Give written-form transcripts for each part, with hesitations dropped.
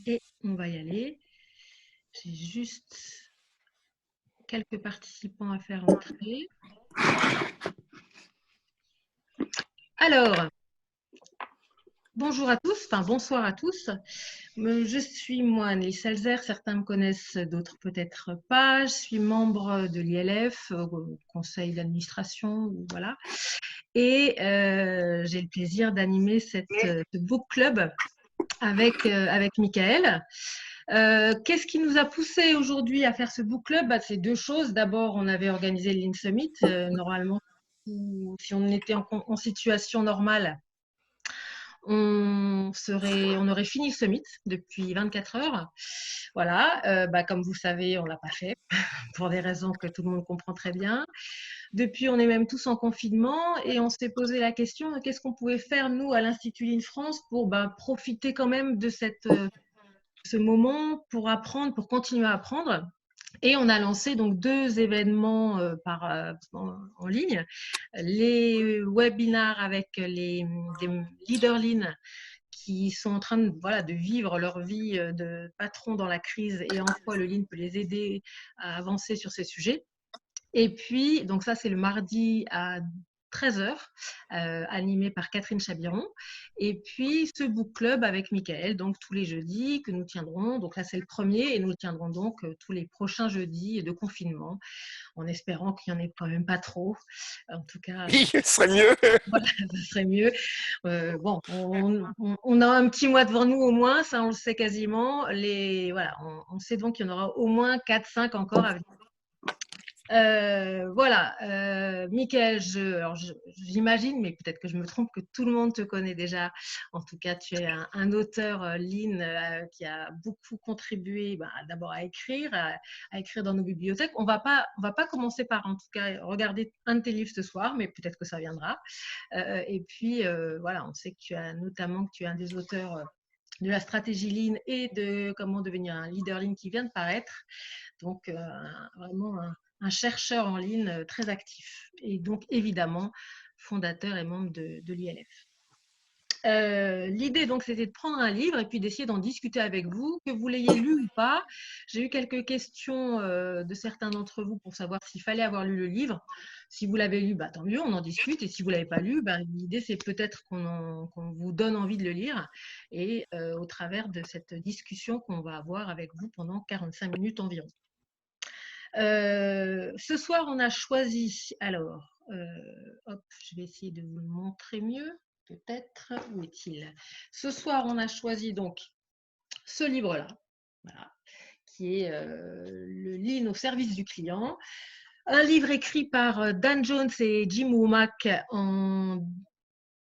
Et on va y aller. J'ai juste quelques participants à faire entrer. Alors, bonjour à tous, enfin bonsoir à tous. Je suis moi, Annelise Salzer, certains me connaissent, d'autres peut-être pas. Je suis membre de l'ILF, conseil d'administration, voilà. Et j'ai le plaisir d'animer ce book club avec Michael. Qu'est-ce qui nous a poussé aujourd'hui à faire ce book club? C'est deux choses. D'abord, on avait organisé le Lean Summit. Normalement, si on était en situation normale, on aurait fini le summit depuis 24 heures. Voilà, comme vous savez, on ne l'a pas fait pour des raisons que tout le monde comprend très bien. Depuis, on est même tous en confinement et on s'est posé la question, qu'est-ce qu'on pouvait faire, nous, à l'Institut Lean France, pour profiter quand même de ce moment pour apprendre, pour continuer à apprendre. Et on a lancé donc deux événements en ligne, les webinars avec des leaders Lean qui sont en train de vivre leur vie de patron dans la crise et en quoi le Lean peut les aider à avancer sur ces sujets. Et puis, donc ça, c'est le mardi à 13 h, animé par Catherine Chabiron. Et puis, ce book club avec Michael, donc tous les jeudis, que nous tiendrons. Donc là, c'est le premier, et nous le tiendrons donc tous les prochains jeudis de confinement, en espérant qu'il n'y en ait quand même pas trop. En tout cas, oui, ce serait mieux. voilà, ce serait mieux. Bon, on a un petit mois devant nous au moins, ça on le sait quasiment. Voilà, on sait donc qu'il y en aura au moins 4-5 encore à venir. Voilà, Michael, j'imagine, mais peut-être que je me trompe, que tout le monde te connaît déjà. En tout cas, tu es un auteur Lean qui a beaucoup contribué d'abord à écrire dans nos bibliothèques. On va pas commencer par, en tout cas, regarder un de tes livres ce soir, mais peut-être que ça viendra. Et puis, voilà, on sait que tu es un des auteurs de la stratégie Lean et de comment devenir un leader Lean qui vient de paraître. Donc, vraiment un chercheur en ligne très actif et donc évidemment fondateur et membre de l'ILF. L'idée donc c'était de prendre un livre et puis d'essayer d'en discuter avec vous, que vous l'ayez lu ou pas. J'ai eu quelques questions de certains d'entre vous pour savoir s'il fallait avoir lu le livre. Si vous l'avez lu, tant mieux, on en discute. Et si vous ne l'avez pas lu, l'idée c'est peut-être qu'on vous donne envie de le lire et au travers de cette discussion qu'on va avoir avec vous pendant 45 minutes environ. Ce soir, on a choisi, alors, hop, je vais essayer de vous le montrer mieux, peut-être, où est-il? Ce soir, on a choisi donc ce livre-là, voilà, qui est le Lean au service du client. Un livre écrit par Dan Jones et Jim Womack en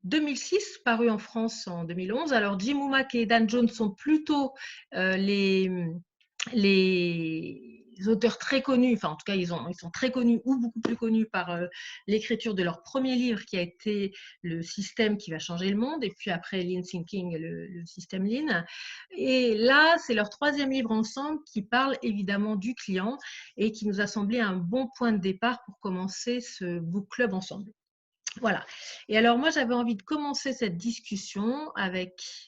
2006, paru en France en 2011. Alors, Jim Womack et Dan Jones sont plutôt les auteurs très connus, enfin en tout cas ils sont très connus ou beaucoup plus connus par l'écriture de leur premier livre qui a été le système qui va changer le monde, et puis après Lean Thinking, le système Lean. Et là, c'est leur troisième livre ensemble qui parle évidemment du client et qui nous a semblé un bon point de départ pour commencer ce book club ensemble. Voilà. Et alors, moi, j'avais envie de commencer cette discussion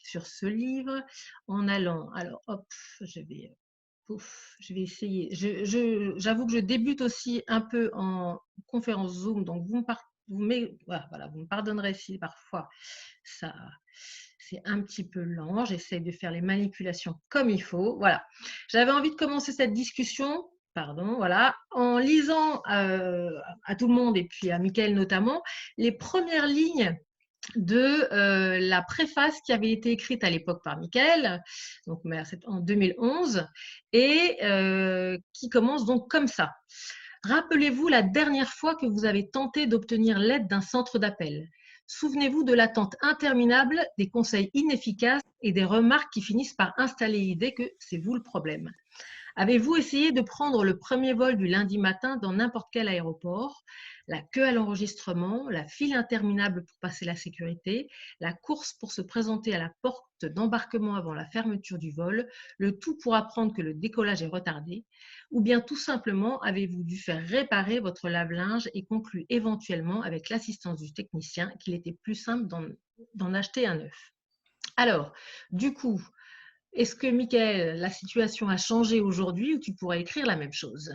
sur ce livre en allant. Alors, hop, je vais essayer. J'avoue que je débute aussi un peu en conférence Zoom, donc vous me pardonnerez si parfois ça c'est un petit peu lent. J'essaie de faire les manipulations comme il faut. Voilà. J'avais envie de commencer cette discussion. Pardon, voilà, en lisant à tout le monde et puis à Michael notamment, les premières lignes de la préface qui avait été écrite à l'époque par Michael, donc en 2011, et qui commence donc comme ça. Rappelez-vous la dernière fois que vous avez tenté d'obtenir l'aide d'un centre d'appel. Souvenez-vous de l'attente interminable, des conseils inefficaces et des remarques qui finissent par installer l'idée que c'est vous le problème. Avez-vous essayé de prendre le premier vol du lundi matin dans n'importe quel aéroport? La queue à l'enregistrement, la file interminable pour passer la sécurité, la course pour se présenter à la porte d'embarquement avant la fermeture du vol, le tout pour apprendre que le décollage est retardé? Ou bien tout simplement avez-vous dû faire réparer votre lave-linge et conclu éventuellement avec l'assistance du technicien qu'il était plus simple d'en acheter un neuf? Alors, du coup, Est-ce que, Michael, la situation a changé aujourd'hui ou tu pourrais écrire la même chose?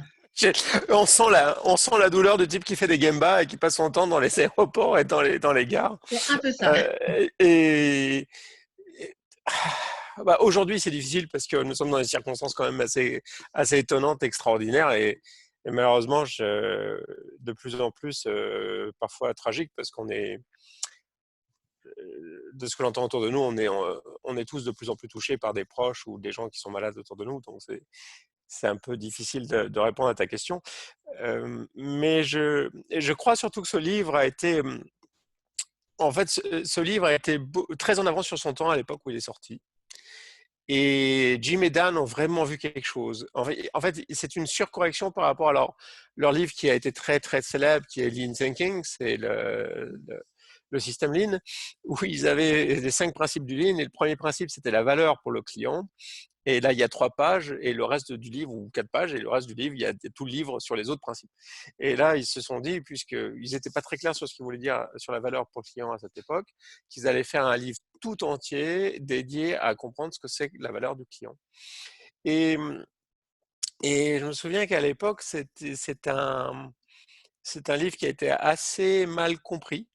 On sent la douleur du type qui fait des gembas et qui passe son temps dans les aéroports et dans les gares. C'est un peu ça. Euh, et, et- bah, aujourd'hui, c'est difficile parce que nous sommes dans des circonstances quand même assez étonnantes, extraordinaires et malheureusement, de plus en plus, parfois tragiques parce qu'on est, de ce que l'on entend autour de nous, on est tous de plus en plus touchés par des proches ou des gens qui sont malades autour de nous. Donc, c'est un peu difficile de répondre à ta question. Mais je crois surtout que ce livre a été, en fait, ce livre a été très en avance sur son temps à l'époque où il est sorti. Et Jim et Dan ont vraiment vu quelque chose. En fait c'est une surcorrection par rapport à leur livre qui a été très très célèbre, qui est Lean Thinking, c'est le système Lean, où ils avaient les 5 principes du Lean. Et le premier principe, c'était la valeur pour le client. Et là, il y a 3 pages, et le reste du livre, ou 4 pages, et le reste du livre, il y a tout le livre sur les autres principes. Et là, ils se sont dit, puisqu'ils n'étaient pas très clairs sur ce qu'ils voulaient dire sur la valeur pour le client à cette époque, qu'ils allaient faire un livre tout entier dédié à comprendre ce que c'est la valeur du client. Et, et je me souviens qu'à l'époque, c'est un livre qui a été assez mal compris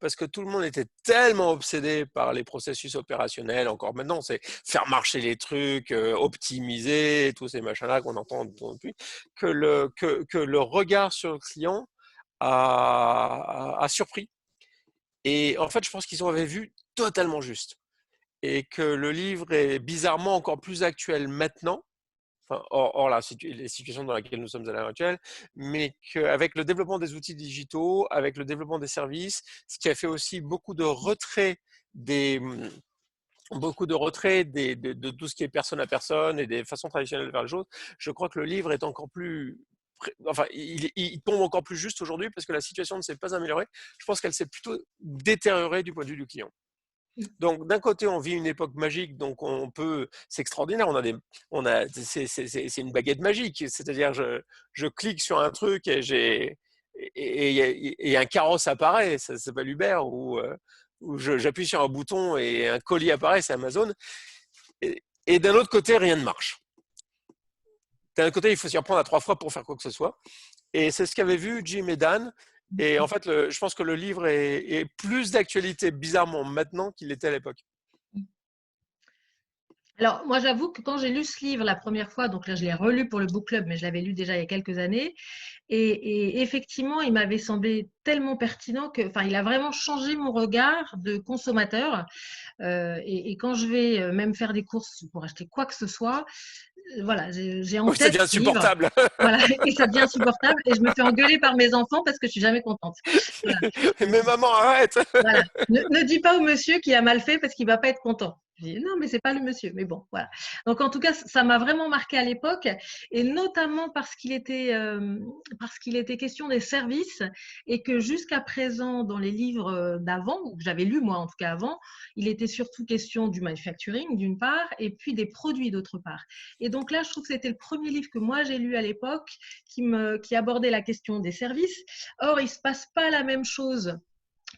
parce que tout le monde était tellement obsédé par les processus opérationnels, encore maintenant, c'est faire marcher les trucs, optimiser, tous ces machins-là qu'on entend depuis, que le regard sur le client a surpris. Et en fait, je pense qu'ils avaient vu totalement juste. Et que le livre est bizarrement encore plus actuel maintenant, enfin, hors les situations dans lesquelles nous sommes à l'heure actuelle, mais qu'avec le développement des outils digitaux, avec le développement des services, ce qui a fait aussi des, beaucoup de retrait de tout ce qui est personne à personne et des façons traditionnelles de faire les choses, je crois que le livre est encore plus... Enfin, il tombe encore plus juste aujourd'hui parce que la situation ne s'est pas améliorée. Je pense qu'elle s'est plutôt détériorée du point de vue du client. Donc d'un côté, on vit une époque magique, donc on peut, c'est extraordinaire. C'est une baguette magique, c'est-à-dire je clique sur un truc et et un carrosse apparaît, ça s'appelle Uber, ou j'appuie sur un bouton et un colis apparaît, c'est Amazon. Et d'un autre côté, rien ne marche. D'un autre côté, il faut s'y reprendre à 3 fois pour faire quoi que ce soit. Et c'est ce qu'avaient vu Jim et Dan. Et en fait, je pense que le livre est plus d'actualité bizarrement maintenant qu'il était à l'époque. Alors, moi, j'avoue que quand j'ai lu ce livre la première fois, donc là, je l'ai relu pour le book club, mais je l'avais lu déjà il y a quelques années, et effectivement, il m'avait semblé tellement pertinent que, enfin, il a vraiment changé mon regard de consommateur. Et quand je vais même faire des courses pour acheter quoi que ce soit, voilà, j'ai en Oui, ça tête devient ce livre. insupportable. Voilà, et ça devient insupportable. Et je me fais engueuler par mes enfants parce que je suis jamais contente. Voilà. Mais maman, arrête. Voilà. Ne dis pas au monsieur qu'il a mal fait parce qu'il va pas être content. Je dis non, mais c'est pas le monsieur. Mais bon, voilà. Donc en tout cas, ça m'a vraiment marqué à l'époque, et notamment parce qu'il était question des services, et que jusqu'à présent, dans les livres d'avant, que j'avais lu moi en tout cas avant, il était surtout question du manufacturing d'une part, et puis des produits d'autre part. Et donc là, je trouve que c'était le premier livre que moi j'ai lu à l'époque qui abordait la question des services. Or, il se passe pas la même chose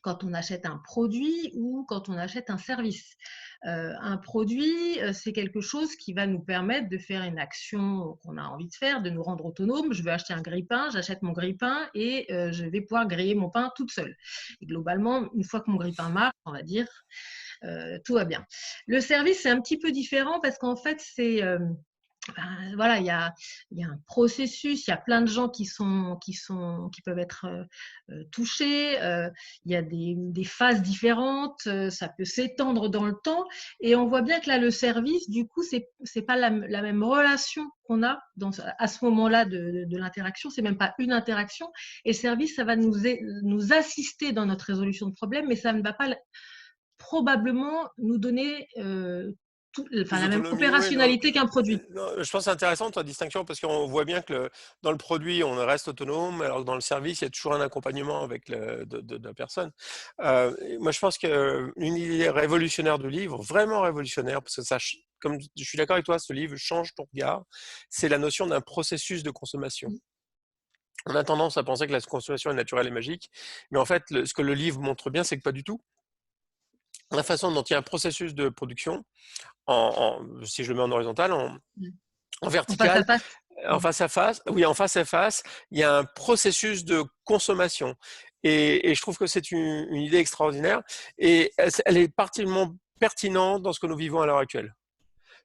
quand on achète un produit ou quand on achète un service. Un produit, c'est quelque chose qui va nous permettre de faire une action qu'on a envie de faire, de nous rendre autonomes. Je veux acheter un grille-pain, j'achète mon grille-pain et je vais pouvoir griller mon pain toute seule. Et globalement, une fois que mon grille-pain marche, on va dire, tout va bien. Le service, c'est un petit peu différent parce qu'en fait, c'est voilà, il y a un processus, il y a plein de gens qui peuvent être touchés, il y a des phases différentes, ça peut s'étendre dans le temps, et on voit bien que là, le service, du coup, c'est pas la même relation qu'on a à ce moment-là de l'interaction, c'est même pas une interaction, et le service, ça va nous assister dans notre résolution de problème, mais ça ne va pas probablement nous donner enfin, Plus la même d'autonomie, oui, non, opérationnalité qu'un produit. non, je pense que c'est intéressant ta distinction parce qu'on voit bien que dans le produit, on reste autonome, alors que dans le service, il y a toujours un accompagnement avec de la personne. Moi, je pense qu'une idée révolutionnaire du livre, vraiment révolutionnaire, parce que ça, comme je suis d'accord avec toi, ce livre change ton regard, c'est la notion d'un processus de consommation. On a tendance à penser que la consommation est naturelle et magique, mais en fait, ce que le livre montre bien, c'est que pas du tout. la façon dont il y a un processus de production, si je le mets en horizontal, Mmh. en En face à vertical, face? en Mmh. face à face, oui, en face à face, il y a un processus de consommation. Et je trouve que c'est une idée extraordinaire et elle est particulièrement pertinente dans ce que nous vivons à l'heure actuelle.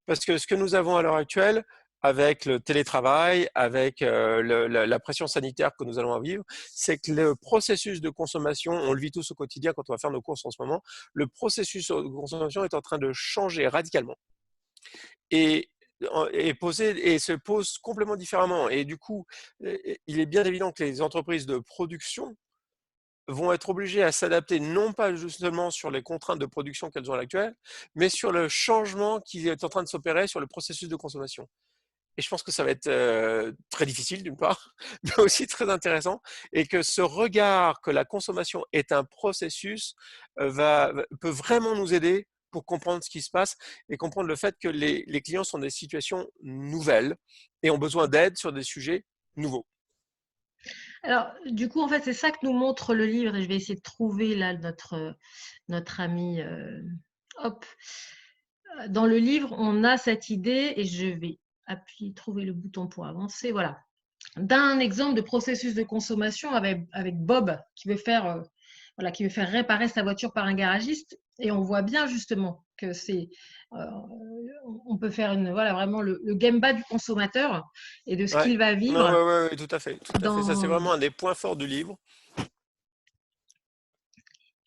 Parce que ce que nous avons à l'heure actuelle, avec le télétravail, avec la pression sanitaire que nous allons vivre, c'est que le processus de consommation, on le vit tous au quotidien quand on va faire nos courses en ce moment, le processus de consommation est en train de changer radicalement et, et se pose complètement différemment. Et du coup, il est bien évident que les entreprises de production vont être obligées à s'adapter, non pas justement sur les contraintes de production qu'elles ont à l'actuelle, mais sur le changement qui est en train de s'opérer sur le processus de consommation. Et je pense que ça va être très difficile d'une part, mais aussi très intéressant, et que ce regard que la consommation est un processus peut vraiment nous aider pour comprendre ce qui se passe et comprendre le fait que les clients sont dans des situations nouvelles et ont besoin d'aide sur des sujets nouveaux. Alors, du coup, en fait, c'est ça que nous montre le livre et je vais essayer de trouver là notre ami, hop. Dans le livre, on a cette idée et je vais trouver le bouton pour avancer, voilà. D'un exemple de processus de consommation avec Bob qui veut faire, voilà, qui veut faire réparer sa voiture par un garagiste et on voit bien justement que on peut faire voilà, vraiment le game bas du consommateur et de ce Ouais, qu'il va ouais, vivre ouais, ouais, ouais, tout à fait, tout à fait. Ça, c'est dans, vraiment un des points forts du livre.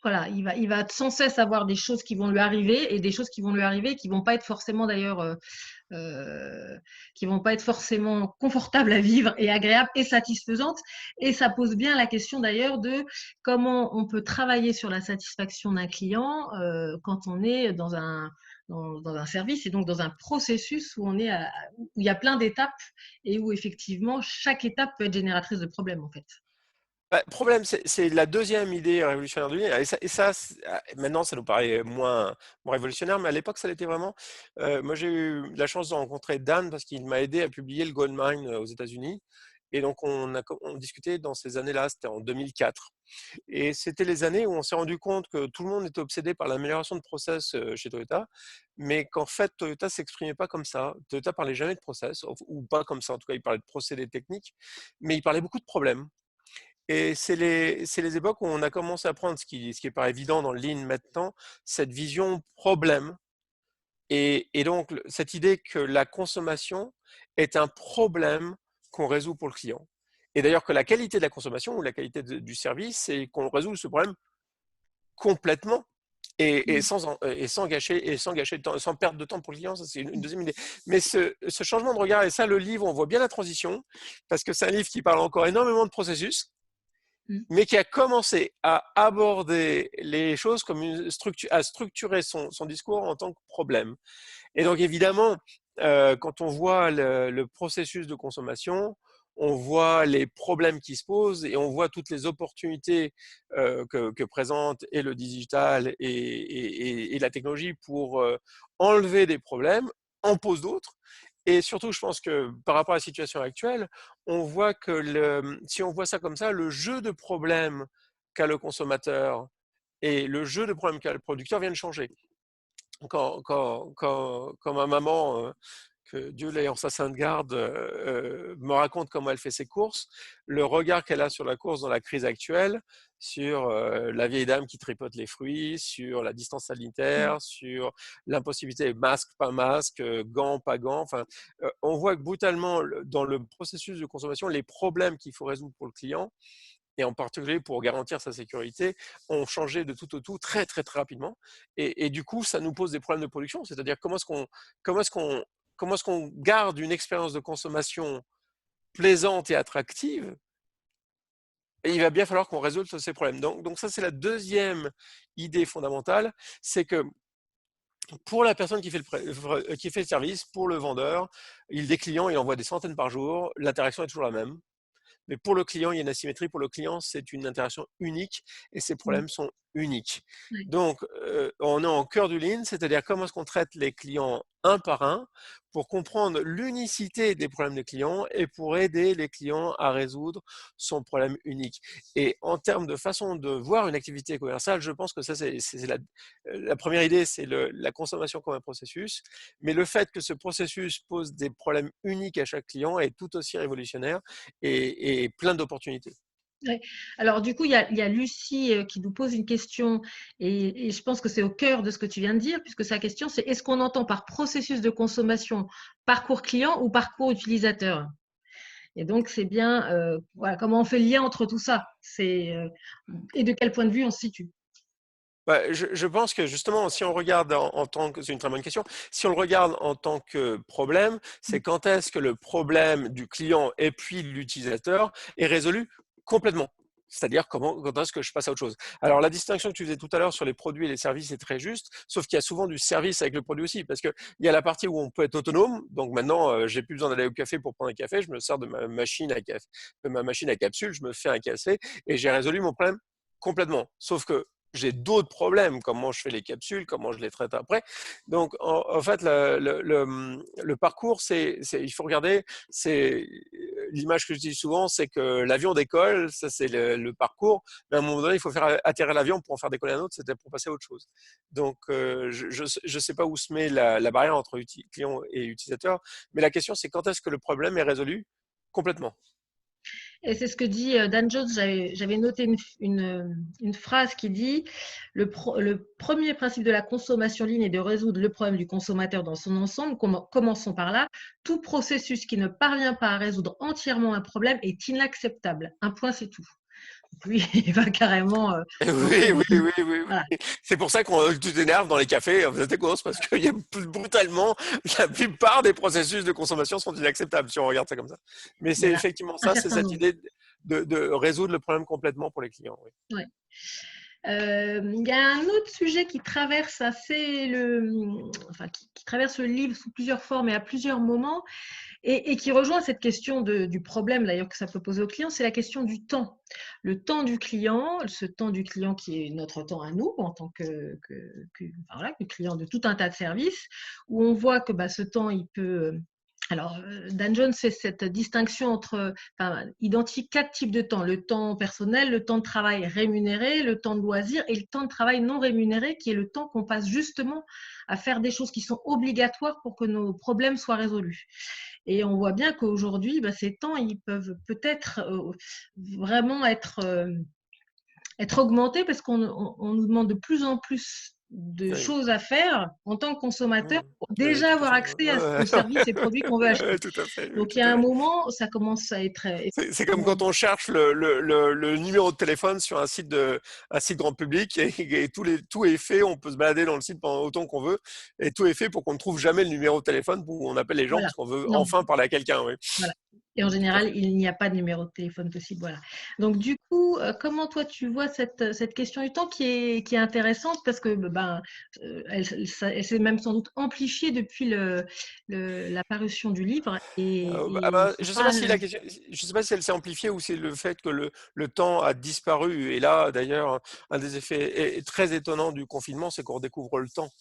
voilà, il va sans cesse avoir des choses qui vont lui arriver et des choses qui vont lui arriver qui vont pas être forcément d'ailleurs qui vont pas être forcément confortables à vivre et agréables et satisfaisantes. Et ça pose bien la question d'ailleurs de comment on peut travailler sur la satisfaction d'un client quand on est dans un service et donc dans un processus où où il y a plein d'étapes et où effectivement chaque étape peut être génératrice de problèmes en fait. Bah, le problème, c'est la deuxième idée révolutionnaire du livre. Et ça, maintenant, ça nous paraît moins révolutionnaire, mais à l'époque, ça l'était vraiment. Moi, j'ai eu la chance de rencontrer Dan parce qu'il m'a aidé à publier le Goldmine aux États-Unis. Et donc, on discutait dans ces années-là, c'était en 2004. Et c'était les années où on s'est rendu compte que tout le monde était obsédé par l'amélioration de process chez Toyota, mais qu'en fait, Toyota ne s'exprimait pas comme ça. Toyota parlait jamais de process, ou pas comme ça. En tout cas, il parlait de procédés techniques, mais il parlait beaucoup de problèmes. Et c'est les époques où on a commencé à prendre ce qui paraît évident dans le Lean maintenant, cette vision problème. Et donc, cette idée que la consommation est un problème qu'on résout pour le client. Et d'ailleurs, que la qualité de la consommation ou la qualité du service, c'est qu'on résout ce problème complètement et sans gâcher de temps, sans perdre de temps pour le client. Ça, c'est une deuxième idée. Mais ce changement de regard, et ça, le livre, on voit bien la transition, parce que c'est un livre qui parle encore énormément de processus, Mm. mais qui a commencé à aborder les choses comme à structurer son discours en tant que problème. Et donc évidemment, quand on voit le processus de consommation, on voit les problèmes qui se posent et on voit toutes les opportunités que présente et le digital et la technologie pour enlever des problèmes, en pose d'autres. Et surtout, je pense que par rapport à la situation actuelle, on voit que si on voit ça comme ça, le jeu de problèmes qu'a le consommateur et le jeu de problèmes qu'a le producteur vient de changer. Quand ma maman, que Dieu l'ait en sa sainte garde, me raconte comment elle fait ses courses, le regard qu'elle a sur la course dans la crise actuelle, sur la vieille dame qui tripote les fruits, sur la distance Mm. sanitaire, sur l'impossibilité masque, pas masque, gants, pas gants, enfin, on voit que brutalement, dans le processus de consommation, les problèmes qu'il faut résoudre pour le client, et en particulier pour garantir sa sécurité, ont changé de tout au tout très très très rapidement. Et du coup, ça nous pose des problèmes de production, c'est-à-dire comment est-ce qu'on comment est-ce qu'on garde une expérience de consommation plaisante et attractive. Et il va bien falloir qu'on résolve tous ces problèmes. Donc ça, c'est la deuxième idée fondamentale, c'est que pour la personne qui fait le service, pour le vendeur, des clients, il envoie des centaines par jour, l'interaction est toujours la même. Mais pour le client, il y a une asymétrie. Pour le client, c'est une interaction unique et ces Mm. problèmes sont uniques. Ouais. Donc, on est en cœur du lean, c'est-à-dire comment est-ce qu'on traite les clients un par un pour comprendre l'unicité des problèmes des clients et pour aider les clients à résoudre son problème unique. Et en termes de façon de voir une activité commerciale, je pense que ça, c'est la première idée, c'est la consommation comme un processus. Mais le fait que ce processus pose des problèmes uniques à chaque client est tout aussi révolutionnaire et plein d'opportunités. Ouais. Alors du coup, il y a Lucie qui nous pose une question et je pense que c'est au cœur de ce que tu viens de dire, puisque sa question c'est est-ce qu'on entend par processus de consommation parcours client ou parcours utilisateur? Et donc c'est bien voilà, comment on fait le lien entre tout ça et de quel point de vue on se situe. Bah, je pense que justement, si on regarde en tant que, c'est une très bonne question, si on le regarde en tant que problème, c'est quand est-ce que le problème du client et puis de l'utilisateur est résolu complètement. C'est-à-dire quand est-ce que je passe à autre chose. Alors la distinction que tu faisais tout à l'heure sur les produits et les services est très juste, sauf qu'il y a souvent du service avec le produit aussi, parce qu'il y a la partie où on peut être autonome, donc maintenant j'ai plus besoin d'aller au café pour prendre un café, je me sers de ma machine à capsule, je me fais un café et j'ai résolu mon problème complètement. Sauf que j'ai d'autres problèmes, comment je fais les capsules, comment je les traite après. Donc, en fait, le parcours, il faut regarder, c'est l'image que j'utilise souvent, c'est que l'avion décolle, ça c'est le parcours, mais à un moment donné, il faut faire atterrir l'avion pour en faire décoller un autre, c'était pour passer à autre chose. Donc, je sais pas où se met la barrière entre client et utilisateur, mais la question, c'est quand est-ce que le problème est résolu complètement. Et c'est ce que dit Dan Jones. J'avais noté une phrase qui dit le premier principe de la consommation ligne est de résoudre le problème du consommateur dans son ensemble. Commençons par là. Tout processus qui ne parvient pas à résoudre entièrement un problème est inacceptable. Un point, c'est tout. Lui, il va carrément Oui, oui, oui, oui, voilà. oui. C'est pour ça qu'on tout énerve dans les cafés, vous êtes cause, parce que brutalement, la plupart des processus de consommation sont inacceptables si on regarde ça comme ça. Mais c'est Voilà, effectivement un ça, c'est certain cette nombre. idée de résoudre le problème complètement pour les clients. Oui. Ouais. Il y a un autre sujet qui traverse qui traverse le livre sous plusieurs formes et à plusieurs moments, et qui rejoint cette question du problème d'ailleurs que ça peut poser au client, c'est la question du temps. Le temps du client, ce temps du client qui est notre temps à nous en tant que client de tout un tas de services, où on voit que ce temps, il peut... Alors, Dan Jones fait cette distinction entre, identifie 4 types de temps. Le temps personnel, le temps de travail rémunéré, le temps de loisir et le temps de travail non rémunéré, qui est le temps qu'on passe justement à faire des choses qui sont obligatoires pour que nos problèmes soient résolus. Et on voit bien qu'aujourd'hui, ces temps, ils peuvent peut-être vraiment être augmentés parce qu'on nous demande de plus en plus de Oui. choses à faire en tant que consommateur pour Oui, déjà tout à avoir fait. accès aux services et produits qu'on veut acheter. Tout à fait, oui, Donc, tout il y a à un fait. moment, ça commence à être C'est comme quand on cherche le numéro de téléphone sur un site grand public et tout est fait, on peut se balader dans le site pendant autant qu'on veut et tout est fait pour qu'on ne trouve jamais le numéro de téléphone où on appelle les gens voilà. parce qu'on veut Non, enfin parler à quelqu'un. Oui, voilà. Et en tout à général, fait. il n'y a pas de numéro de téléphone possible. Voilà. Donc, du coup, comment toi tu vois cette question du temps qui est intéressante parce que elle s'est même sans doute amplifiée depuis la parution du livre et c'est Je sais pas pas si la question, je sais pas si elle s'est amplifiée ou c'est le fait que le temps a disparu. Et là, d'ailleurs, un des effets très étonnants du confinement, c'est qu'on redécouvre le temps.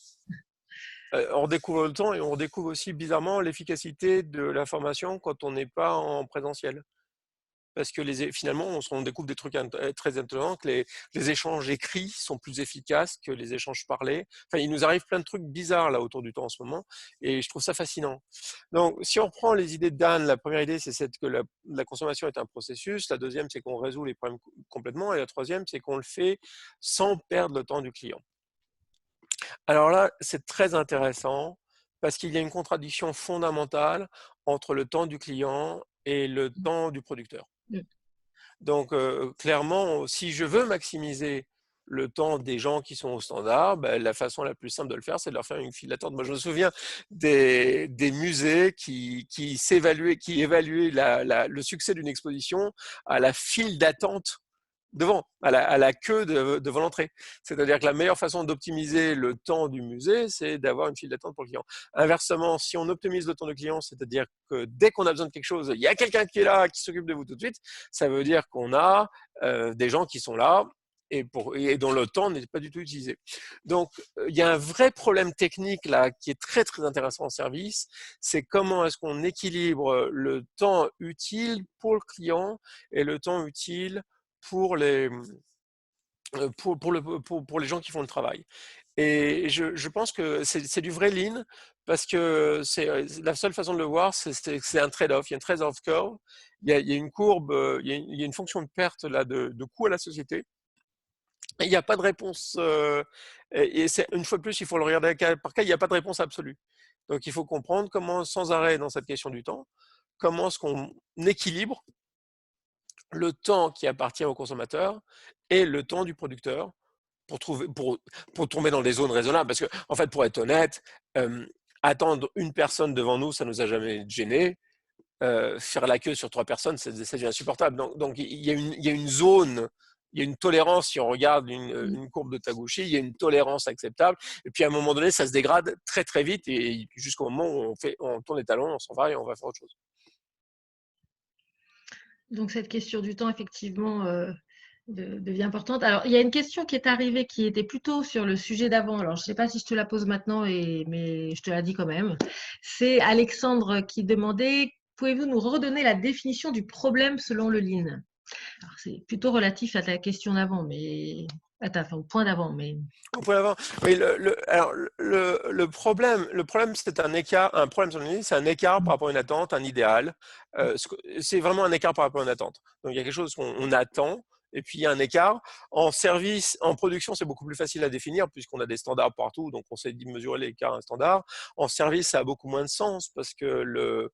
On redécouvre le temps et on redécouvre aussi bizarrement l'efficacité de l'information quand on n'est pas en présentiel. Parce que finalement, on découvre des trucs très étonnants, que les échanges écrits sont plus efficaces que les échanges parlés. Enfin, il nous arrive plein de trucs bizarres là autour du temps en ce moment, et je trouve ça fascinant. Donc, si on reprend les idées de Dan, la première idée, c'est que la consommation est un processus. La deuxième, c'est qu'on résout les problèmes complètement. Et la troisième, c'est qu'on le fait sans perdre le temps du client. Alors là, c'est très intéressant parce qu'il y a une contradiction fondamentale entre le temps du client et le temps du producteur. Donc, clairement, si je veux maximiser le temps des gens qui sont au standard, la façon la plus simple de le faire, c'est de leur faire une file d'attente. Moi, je me souviens des musées qui évaluaient le succès d'une exposition à la file d'attente devant, à la queue devant l'entrée. C'est-à-dire que la meilleure façon d'optimiser le temps du musée, c'est d'avoir une file d'attente pour le client. Inversement, si on optimise le temps du client, c'est-à-dire que dès qu'on a besoin de quelque chose, il y a quelqu'un qui est là, qui s'occupe de vous tout de suite, ça veut dire qu'on a des gens qui sont là et dont le temps n'est pas du tout utilisé. Donc, il y a un vrai problème technique là qui est très très intéressant en service, c'est comment est-ce qu'on équilibre le temps utile pour le client et le temps utile pour les, pour les gens qui font le travail. Et je pense que c'est du vrai lean parce que c'est la seule façon de le voir, c'est un trade-off. Il y a un trade-off curve, il y a une courbe, il y a une fonction de perte là, de coût à la société. Et il n'y a pas de réponse. Et une fois de plus, il faut le regarder cas par cas, il n'y a pas de réponse absolue. Donc il faut comprendre comment, sans arrêt dans cette question du temps, comment est-ce qu'on équilibre le temps qui appartient au consommateur et le temps du producteur pour tomber dans des zones raisonnables. Parce que, en fait, pour être honnête, attendre une personne devant nous, ça nous a jamais gêné. Faire la queue sur 3 personnes, ça devient insupportable. Donc il y a une zone, il y a une tolérance. Si on regarde une courbe de Taguchi, il y a une tolérance acceptable. Et puis à un moment donné, ça se dégrade très très vite et jusqu'au moment où on tourne les talons, on s'en va et on va faire autre chose. Donc cette question du temps, effectivement, devient importante. Alors, il y a une question qui est arrivée qui était plutôt sur le sujet d'avant. Alors, je ne sais pas si je te la pose maintenant, mais je te la dis quand même. C'est Alexandre qui demandait, pouvez-vous nous redonner la définition du problème selon le Lean? Alors, c'est plutôt relatif à ta question d'avant, mais enfin, au point d'avant, mais Au point d'avant. Oui, alors, le problème, c'est un écart, un problème sur le ligne, c'est un écart par rapport à une attente, un idéal. C'est vraiment un écart par rapport à une attente. Donc, il y a quelque chose qu'on attend, et puis il y a un écart. En service, en production, c'est beaucoup plus facile à définir, puisqu'on a des standards partout, donc on sait mesurer l'écart standard. En service, ça a beaucoup moins de sens, parce que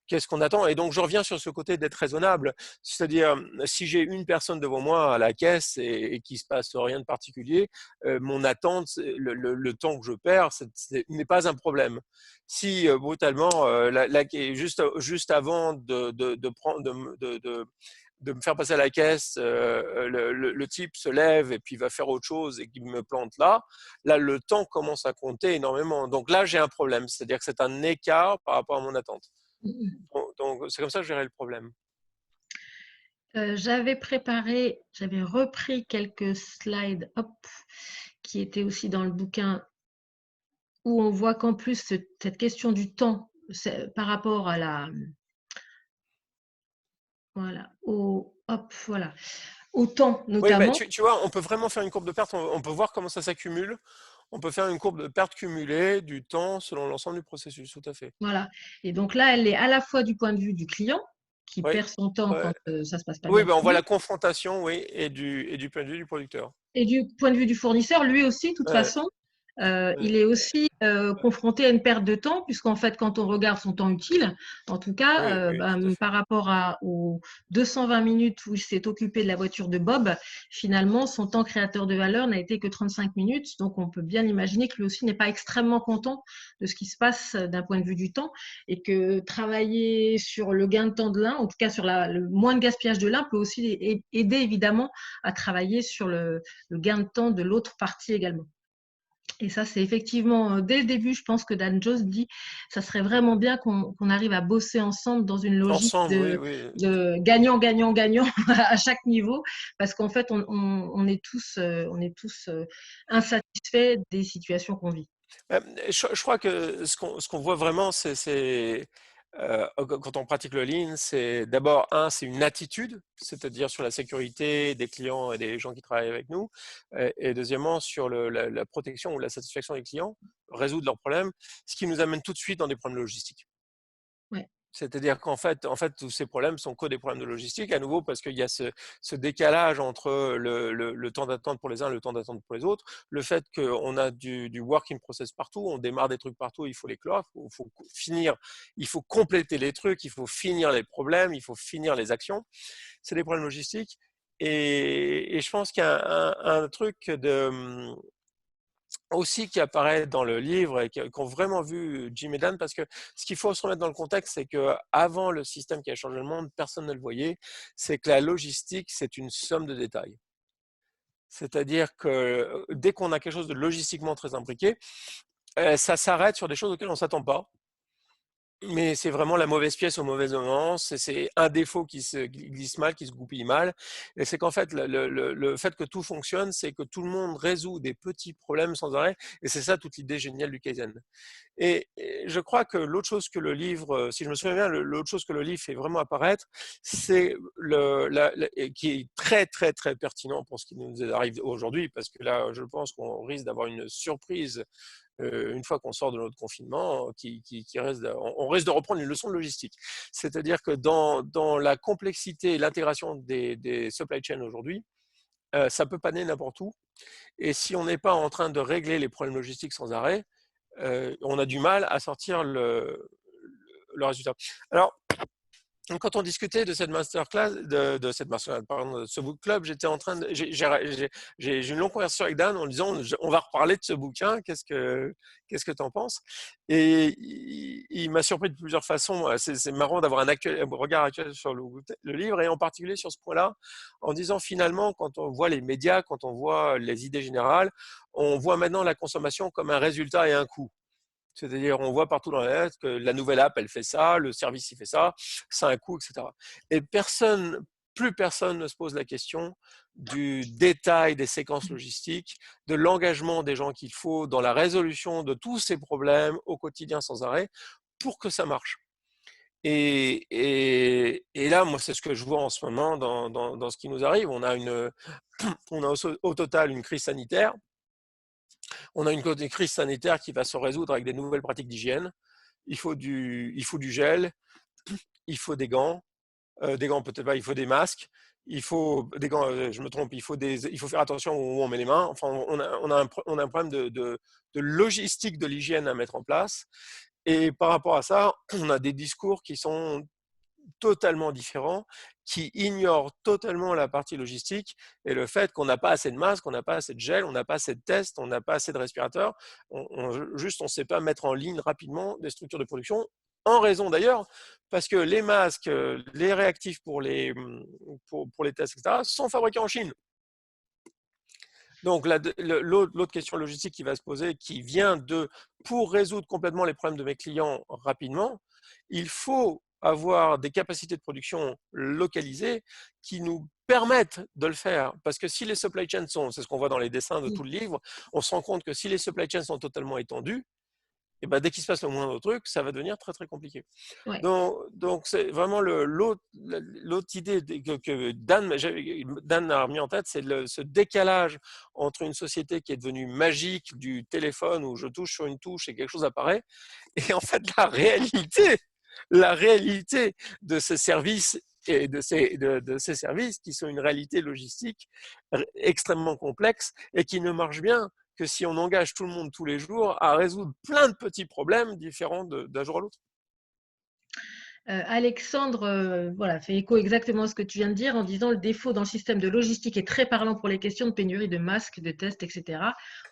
qu'est-ce qu'on attend? Et donc, je reviens sur ce côté d'être raisonnable. C'est-à-dire, si j'ai une personne devant moi à la caisse et qu'il ne se passe rien de particulier, mon attente, le temps que je perds, n'est pas un problème. Si brutalement, juste avant de me faire passer à la caisse, le type se lève et puis va faire autre chose et qu'il me plante là, le temps commence à compter énormément. Donc là, j'ai un problème. C'est-à-dire que c'est un écart par rapport à mon attente. Donc, c'est comme ça que je gérais le problème. j'avais repris quelques slides, hop, qui étaient aussi dans le bouquin, où on voit qu'en plus, cette question du temps, par rapport à voilà, voilà, au temps Oui, mais notamment. tu vois, on peut vraiment faire une courbe de perte, on peut voir comment ça s'accumule. On peut faire une courbe de perte cumulée du temps selon l'ensemble du processus, tout à fait. Voilà. Et donc là, elle est à la fois du point de vue du client, qui Oui, perd son temps ouais. quand ça se passe pas Oui, bien ben on pour voit lui, la confrontation, oui, et du point de vue du producteur. et du point de vue du fournisseur, lui aussi, de toute Ouais, façon, ouais, il est aussi confronté à une perte de temps, puisqu'en fait, quand on regarde son temps utile, en tout cas, oui, oui, tout à fait. par rapport aux 220 minutes où il s'est occupé de la voiture de Bob, finalement, son temps créateur de valeur n'a été que 35 minutes. Donc, on peut bien imaginer que lui aussi n'est pas extrêmement content de ce qui se passe d'un point de vue du temps, et que travailler sur le gain de temps de l'un, en tout cas sur le moins de gaspillage de l'un, peut aussi aider évidemment à travailler sur le gain de temps de l'autre partie également. Et ça, c'est effectivement, dès le début, je pense que Dan Jones dit, ça serait vraiment bien qu'on arrive à bosser ensemble dans une logique Ensemble, oui, oui. de gagnant, gagnant, gagnant à chaque niveau, parce qu'en fait, on est tous insatisfaits des situations qu'on vit. Je crois que ce qu'on voit vraiment, quand on pratique le lean, c'est d'abord, c'est une attitude, c'est-à-dire sur la sécurité des clients et des gens qui travaillent avec nous, et deuxièmement, sur la protection ou la satisfaction des clients, résoudre leurs problèmes, ce qui nous amène tout de suite dans des problèmes logistiques. Ouais. C'est-à-dire qu'en fait, tous ces problèmes sont que des problèmes de logistique, à nouveau, parce qu'il y a ce décalage entre le temps d'attente pour les uns et le temps d'attente pour les autres. Le fait qu'on a du work in process partout, on démarre des trucs partout, il faut les clore, il faut finir, il faut compléter les trucs, il faut finir les problèmes, il faut finir les actions. C'est des problèmes logistiques. Et je pense qu'il y a un truc aussi qui apparaît dans le livre et qu'ont vraiment vu Jim et Dan, parce que ce qu'il faut se remettre dans le contexte, c'est que avant le système qui a changé le monde, personne ne le voyait, c'est que la logistique, c'est une somme de détails. C'est-à-dire que dès qu'on a quelque chose de logistiquement très imbriqué, ça s'arrête sur des choses auxquelles on ne s'attend pas. Mais c'est vraiment la mauvaise pièce au mauvais moment. C'est un défaut qui se glisse mal, qui se goupille mal. Et c'est qu'en fait, le fait que tout fonctionne, c'est que tout le monde résout des petits problèmes sans arrêt. Et c'est ça toute l'idée géniale du Kaizen. Et je crois que l'autre chose que le livre, si je me souviens bien, l'autre chose que le livre fait vraiment apparaître, c'est et qui est très très très pertinent pour ce qui nous arrive aujourd'hui, parce que là, je pense qu'on risque d'avoir une surprise une fois qu'on sort de notre confinement, on risque de reprendre une leçon de logistique. C'est-à-dire que dans la complexité et l'intégration des supply chains aujourd'hui, ça peut paner n'importe où. Et si on n'est pas en train de régler les problèmes logistiques sans arrêt, on a du mal à sortir le résultat. Alors, quand on discutait de cette masterclass, pardon, de ce book club, j'étais en train de, j'ai une longue conversation avec Dan en disant, on va reparler de ce bouquin. Qu'est-ce que tu en penses? Et il m'a surpris de plusieurs façons. C'est marrant d'avoir un regard actuel sur le livre, et en particulier sur ce point-là, en disant finalement, quand on voit les médias, quand on voit les idées générales, on voit maintenant la consommation comme un résultat et un coût. C'est-à-dire, on voit partout dans la lettre que la nouvelle app, elle fait ça, le service, il fait ça, a un coût, etc. Et plus personne ne se pose la question du détail des séquences logistiques, de l'engagement des gens qu'il faut dans la résolution de tous ces problèmes au quotidien sans arrêt pour que ça marche. Et là, moi, c'est ce que je vois en ce moment dans ce qui nous arrive. On a au total une crise sanitaire. On a une crise sanitaire qui va se résoudre avec des nouvelles pratiques d'hygiène. Il faut du gel, il faut des gants peut-être pas, il faut des masques, il faut des gants, je me trompe, il faut faire attention où on met les mains. Enfin, on a un problème de logistique de l'hygiène à mettre en place. Et par rapport à ça, on a des discours qui sont totalement différents, qui ignorent totalement la partie logistique et le fait qu'on n'a pas assez de masques, on n'a pas assez de gel, on n'a pas assez de tests, on n'a pas assez de respirateurs. Juste, on ne sait pas mettre en ligne rapidement des structures de production, en raison d'ailleurs, parce que les masques, les réactifs pour les tests, etc., sont fabriqués en Chine. Donc, l'autre question logistique qui va se poser, qui vient pour résoudre complètement les problèmes de mes clients rapidement, il faut avoir des capacités de production localisées qui nous permettent de le faire. Parce que si les supply chains c'est ce qu'on voit dans les dessins de tout le livre, on se rend compte que si les supply chains sont totalement étendus, et ben, dès qu'il se passe le moindre truc, ça va devenir très très compliqué. Ouais. Donc c'est vraiment l'autre idée que Dan a remis en tête, c'est ce décalage entre une société qui est devenue magique du téléphone où je touche sur une touche et quelque chose apparaît, et en fait la réalité de ces services et de ces services qui sont une réalité logistique extrêmement complexe et qui ne marche bien que si on engage tout le monde tous les jours à résoudre plein de petits problèmes différents d'un jour à l'autre. Alexandre voilà, fait écho exactement à ce que tu viens de dire en disant le défaut dans le système de logistique est très parlant pour les questions de pénurie de masques, de tests, etc.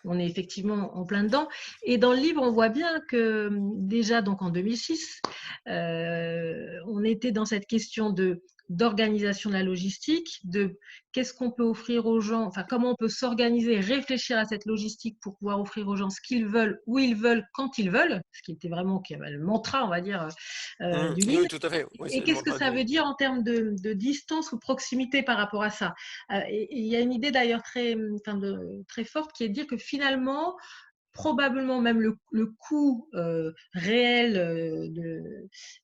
On est effectivement en plein dedans. Et dans le livre, on voit bien que déjà donc en 2006, on était dans cette question d'organisation de la logistique, de qu'est-ce qu'on peut offrir aux gens, enfin comment on peut s'organiser, réfléchir à cette logistique pour pouvoir offrir aux gens ce qu'ils veulent, où ils veulent, quand ils veulent, ce qui était vraiment le mantra, on va dire, du livre. Oui, tout à fait. Oui, Et qu'est-ce que ça veut dire en termes de distance ou proximité par rapport à ça? Et il y a une idée d'ailleurs très forte qui est de dire que finalement, probablement même le coût réel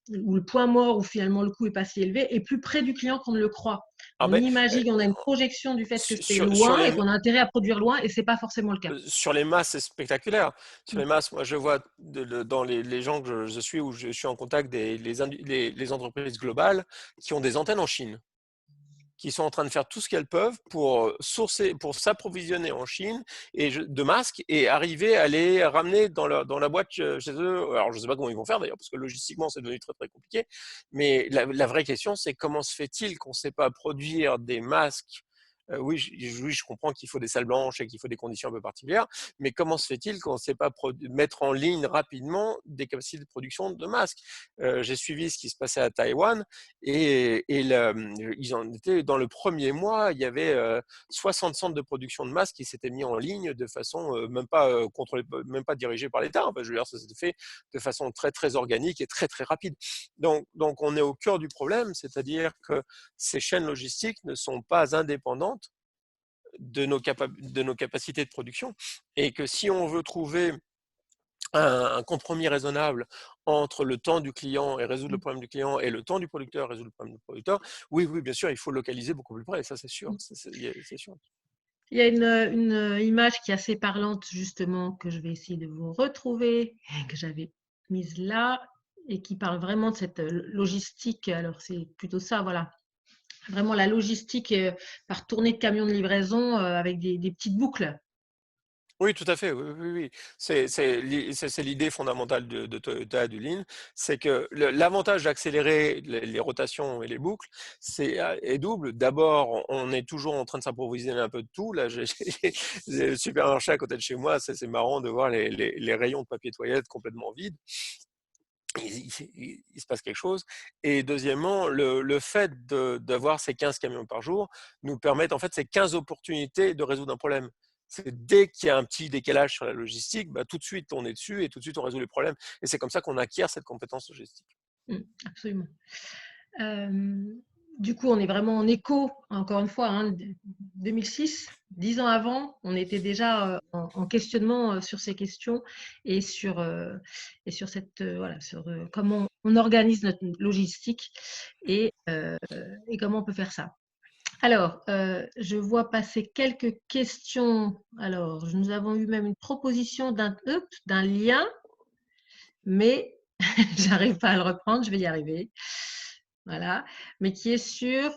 ou le point mort où finalement le coût est pas si élevé est plus près du client qu'on ne le croit. On imagine, on a une projection du fait que c'est loin et qu'on a intérêt à produire loin, et c'est pas forcément le cas. Sur les masses, c'est spectaculaire. Sur les masses, moi je vois dans les gens que je suis, où je suis en contact, les entreprises globales qui ont des antennes en Chine, qui sont en train de faire tout ce qu'elles peuvent pour s'approvisionner en Chine de masques et arriver à les ramener dans la boîte chez eux. Alors, je ne sais pas comment ils vont faire d'ailleurs, parce que logistiquement, c'est devenu très, très compliqué. Mais la vraie question, c'est comment se fait-il qu'on ne sait pas produire des masques Oui, oui, je comprends qu'il faut des salles blanches et qu'il faut des conditions un peu particulières, mais comment se fait-il qu'on ne sait pas mettre en ligne rapidement des capacités de production de masques? J'ai suivi ce qui se passait à Taïwan et ils en étaient dans le premier mois, il y avait 60 centres de production de masques qui s'étaient mis en ligne de façon même pas contrôlée, même pas dirigée par l'État. Enfin, je veux dire, ça s'était fait de façon très très organique et très très rapide. Donc on est au cœur du problème, c'est-à-dire que ces chaînes logistiques ne sont pas indépendantes de nos capacités de production et que si on veut trouver un compromis raisonnable entre le temps du client et résoudre le problème du client et le temps du producteur et résoudre le problème du producteur, oui, oui, bien sûr, il faut localiser beaucoup plus près, ça c'est sûr, c'est sûr. Il y a une image qui est assez parlante, justement, que je vais essayer de vous retrouver, que j'avais mise là, et qui parle vraiment de cette logistique. Alors, c'est plutôt ça, voilà. Vraiment la logistique par tournée de camions de livraison avec des petites boucles. Oui, tout à fait. Oui, oui, oui. C'est l'idée fondamentale de Toyota et du Lean, c'est que l'avantage d'accélérer les rotations et les boucles, est double. D'abord, on est toujours en train de s'approvisionner un peu de tout. Là, j'ai le supermarché à côté de chez moi, c'est marrant de voir les rayons de papier toilette complètement vides. Il se passe quelque chose. Et deuxièmement, le fait d'avoir ces 15 camions par jour nous permettent, en fait, ces 15 opportunités de résoudre un problème. C'est dès qu'il y a un petit décalage sur la logistique, bah, tout de suite on est dessus et tout de suite on résout les problèmes. Et c'est comme ça qu'on acquiert cette compétence logistique. Absolument. Du coup, on est vraiment en écho, encore une fois, 2006, 10 ans avant, on était déjà en questionnement sur ces questions et sur cette, voilà, sur comment on organise notre logistique et comment on peut faire ça. Alors, je vois passer quelques questions. Alors, nous avons eu même une proposition d'un lien, mais j'arrive pas à le reprendre, je vais y arriver. Voilà, mais qui est sur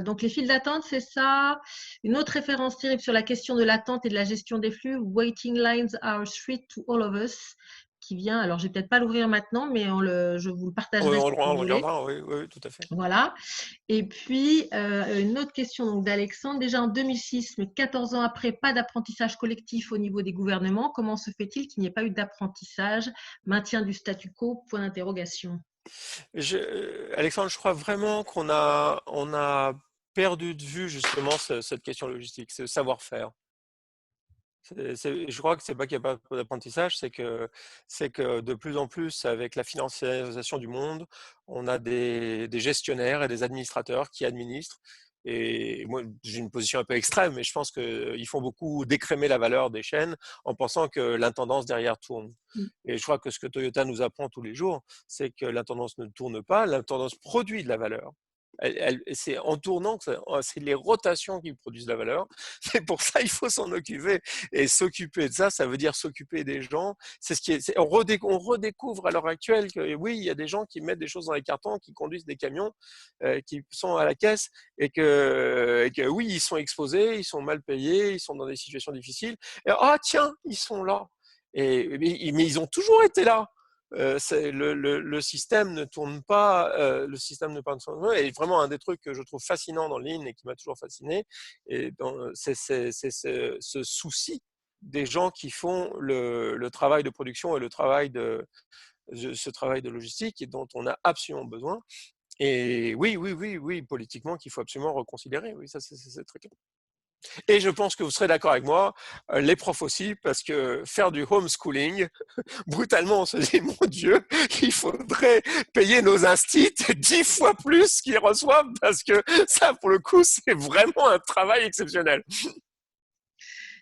donc les files d'attente, c'est ça. Une autre référence terrible sur la question de l'attente et de la gestion des flux, Waiting lines are a threat to all of us, qui vient, alors je vais peut-être pas l'ouvrir maintenant, mais je vous le partagerai si On vous le voulez. regardera, oui, oui, tout à fait. Voilà. Et puis, une autre question d'Alexandre. Déjà en 2006, mais 14 ans après, pas d'apprentissage collectif au niveau des gouvernements. Comment se fait-il qu'il n'y ait pas eu d'apprentissage? Maintien du statu quo? Point d'interrogation. Alexandre, je crois vraiment on a perdu de vue justement cette question logistique, ce savoir-faire. Je crois que c'est pas qu'il n'y a pas d'apprentissage, c'est que de plus en plus, avec la financiarisation du monde, on a des gestionnaires et des administrateurs qui administrent. Et moi, j'ai une position un peu extrême, mais je pense qu'ils font beaucoup décrémer la valeur des chaînes en pensant que l'intendance derrière tourne. Et je crois que ce que Toyota nous apprend tous les jours, c'est que l'intendance ne tourne pas, l'intendance produit de la valeur. C'est en tournant, c'est les rotations qui produisent la valeur. Mais pour ça, il faut s'en occuper. Et s'occuper de ça, ça veut dire s'occuper des gens. C'est ce qui est, on redécouvre à l'heure actuelle que oui, il y a des gens qui mettent des choses dans les cartons, qui conduisent des camions, qui sont à la caisse et que oui, ils sont exposés, ils sont mal payés, ils sont dans des situations difficiles. Et ah tiens, ils sont là. Mais ils ont toujours été là. Le système ne tourne pas, le système ne tourne pas. Et vraiment un des trucs que je trouve fascinant dans Lean et qui m'a toujours fasciné, c'est ce souci des gens qui font le travail de production et ce travail de logistique et dont on a absolument besoin. Et oui, oui, oui, oui, politiquement qu'il faut absolument reconsidérer. Oui, ça c'est très clair. Et je pense que vous serez d'accord avec moi, les profs aussi, parce que faire du homeschooling, brutalement, on se dit, mon Dieu, il faudrait payer nos instits 10 fois plus qu'ils reçoivent, parce que ça, pour le coup, c'est vraiment un travail exceptionnel.